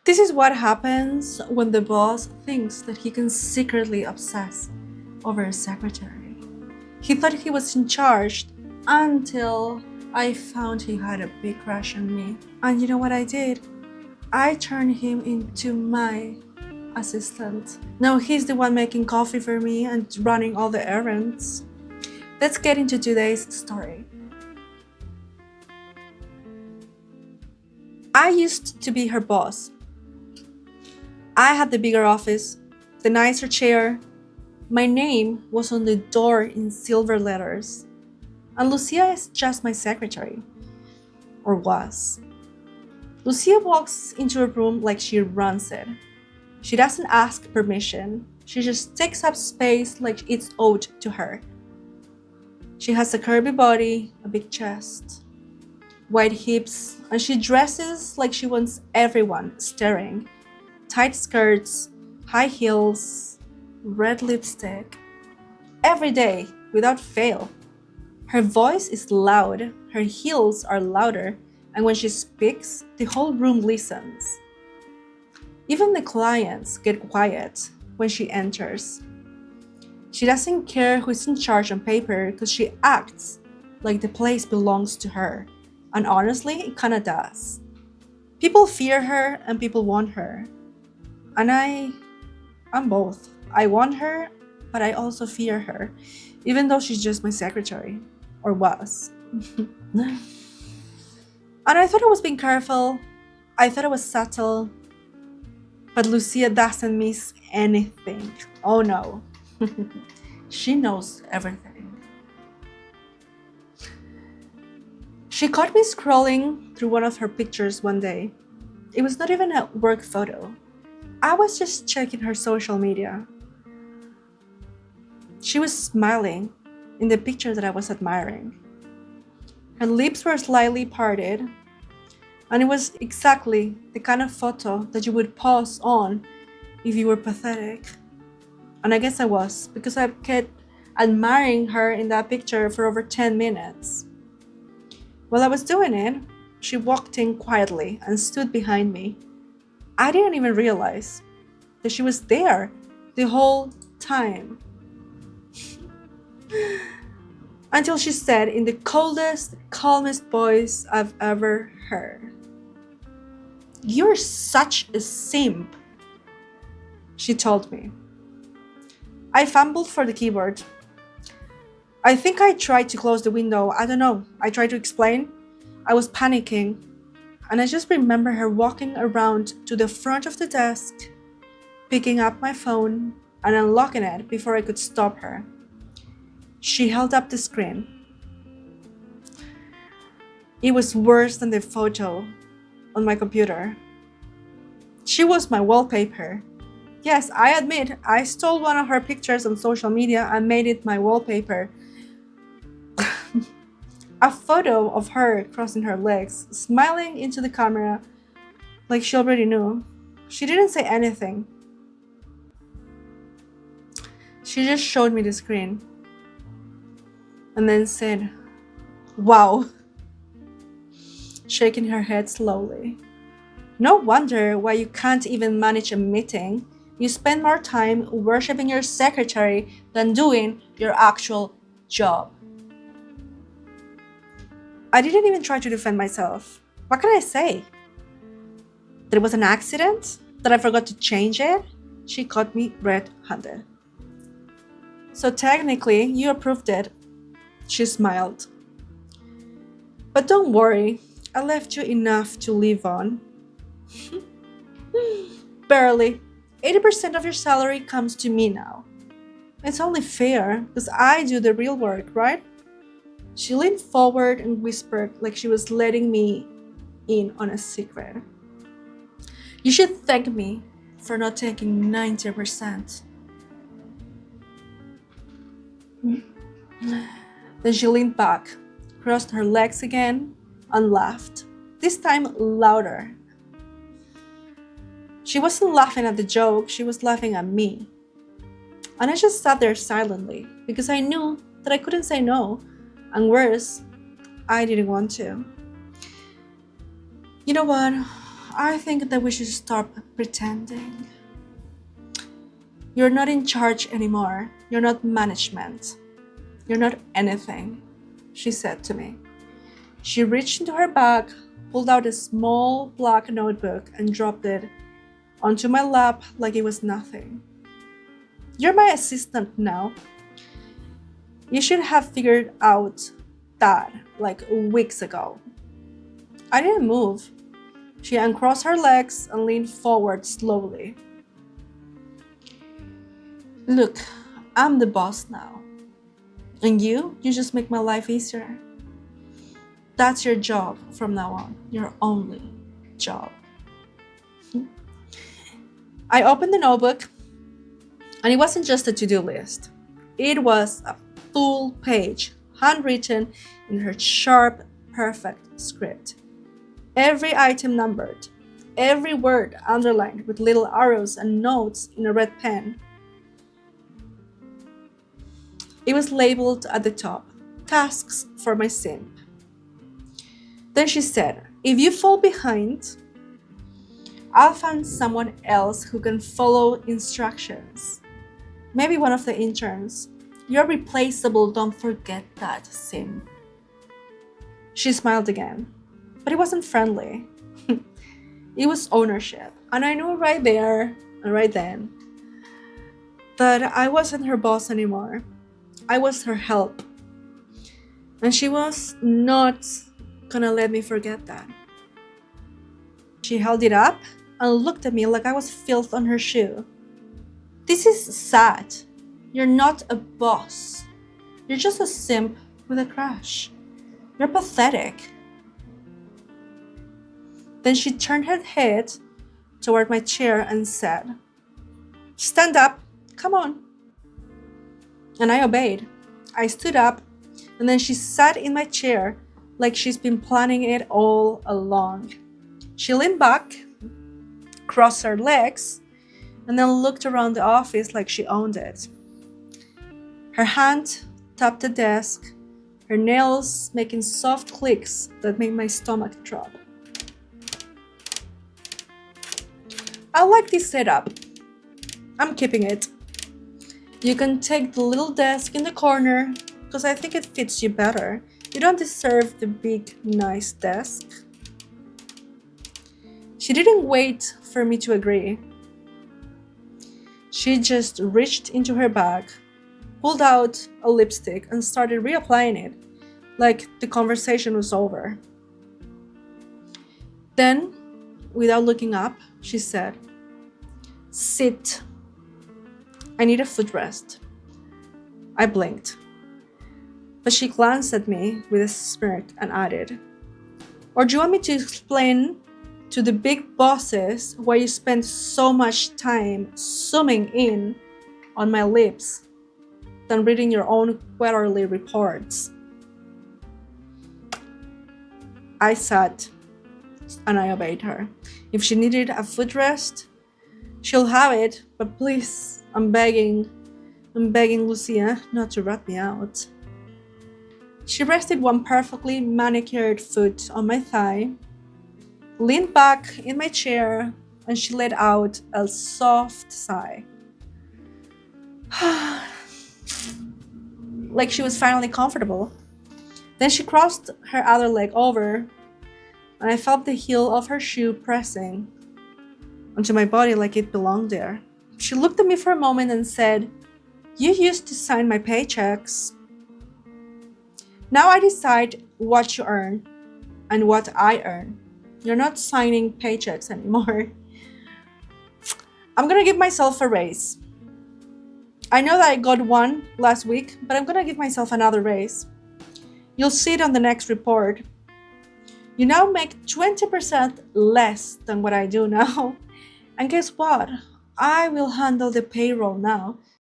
This is what happens when the boss thinks that he can secretly obsess over a secretary. He thought he was in charge until I found he had a big crush on me. And you know what I did? I turned him into my assistant. Now he's the one making coffee for me and running all the errands. Let's get into today's story. I used to be her boss. I had the bigger office, the nicer chair. My name was on the door in silver letters. And Lucia is just my secretary. Or was. Lucia walks into a room like she runs it. She doesn't ask permission. She just takes up space like it's owed to her. She has a curvy body, a big chest, wide hips, and she dresses like she wants everyone staring. Tight skirts, high heels, red lipstick. Every day, without fail. Her voice is loud, her heels are louder, and when she speaks, the whole room listens. Even the clients get quiet when she enters. She doesn't care who's in charge on paper because she acts like the place belongs to her. And honestly, it kinda does. People fear her and people want her. And I'm both. I want her, but I also fear her, even though she's just my secretary, or was. And I thought I was being careful. I thought I was subtle. But Lucia doesn't miss anything. Oh no. She knows everything. She caught me scrolling through one of her pictures one day. It was not even a work photo. I was just checking her social media. She was smiling in the picture that I was admiring. Her lips were slightly parted, and it was exactly the kind of photo that you would pause on if you were pathetic. And I guess I was, because I kept admiring her in that picture for over 10 minutes. While I was doing it, she walked in quietly and stood behind me. I didn't even realize that she was there the whole time. Until she said in the coldest, calmest voice I've ever heard, "You're such a simp," she told me. I fumbled for the keyboard. I think I tried to close the window. I don't know. I tried to explain. I was panicking. And I just remember her walking around to the front of the desk, picking up my phone and unlocking it before I could stop her. She held up the screen. It was worse than the photo on my computer. She was my wallpaper. Yes, I admit, I stole one of her pictures on social media and made it my wallpaper. A photo of her crossing her legs, smiling into the camera like she already knew. She didn't say anything. She just showed me the screen and then said, "Wow," shaking her head slowly. "No wonder why you can't even manage a meeting. You spend more time worshiping your secretary than doing your actual job." I didn't even try to defend myself. What can I say? That it was an accident? That I forgot to change it? She caught me red-handed. "So technically, you approved it," she smiled. "But don't worry, I left you enough to live on." "Barely. 80% of your salary comes to me now. It's only fair, because I do the real work, right?" She leaned forward and whispered like she was letting me in on a secret. "You should thank me for not taking 90%. Then she leaned back, crossed her legs again, and laughed, this time louder. She wasn't laughing at the joke, she was laughing at me. And I just sat there silently because I knew that I couldn't say no, and worse, I didn't want to. "You know what? I think that we should stop pretending. You're not in charge anymore. You're not management. You're not anything, she said to me. She reached into her bag, pulled out a small black notebook, and dropped it onto my lap like it was nothing. You're my assistant now. You should have figured out that like weeks ago. I didn't move. She uncrossed her legs and leaned forward slowly. Look, I'm the boss now. And you just make my life easier. That's your job from now on. Your only job. I opened the notebook, and it wasn't just a to-do list. It was a full page, handwritten in her sharp, perfect script. Every item numbered, every word underlined with little arrows and notes in a red pen. It was labeled at the top, tasks for my simp. Then she said, if you fall behind, I'll find someone else who can follow instructions. Maybe one of the interns. You're replaceable, don't forget that, simp. She smiled again, but it wasn't friendly. It was ownership, and I knew right there and right then that I wasn't her boss anymore. I was her help. And she was not gonna let me forget that. She held it up and looked at me like I was filth on her shoe. This is sad. You're not a boss. You're just a simp with a crush. You're pathetic. Then she turned her head toward my chair and said, stand up, come on. And I obeyed. I stood up, and then she sat in my chair like she's been planning it all along. She leaned back, crossed her legs, and then looked around the office like she owned it. Her hand tapped the desk, her nails making soft clicks that made my stomach drop. I like this setup. I'm keeping it. You can take the little desk in the corner because I think it fits you better. You don't deserve the big, nice desk. She didn't wait for me to agree. She just reached into her bag, pulled out a lipstick, and started reapplying it like the conversation was over. Then, without looking up, she said, sit. I need a footrest. I blinked. But she glanced at me with a smirk and added, or do you want me to explain to the big bosses why you spend so much time zooming in on my lips than reading your own quarterly reports? I sat and I obeyed her. If she needed a footrest, she'll have it, but please, I'm begging Lucia not to rat me out. She rested one perfectly manicured foot on my thigh, leaned back in my chair, and she let out a soft sigh. Like she was finally comfortable. Then she crossed her other leg over, and I felt the heel of her shoe pressing onto my body like it belonged there. She looked at me for a moment and said, you used to sign my paychecks. Now I decide what you earn and what I earn. You're not signing paychecks anymore. I'm gonna give myself a raise. I know that I got one last week, but I'm gonna give myself another raise. You'll see it on the next report. You now make 20% less than what I do now. And guess what? I will handle the payroll now,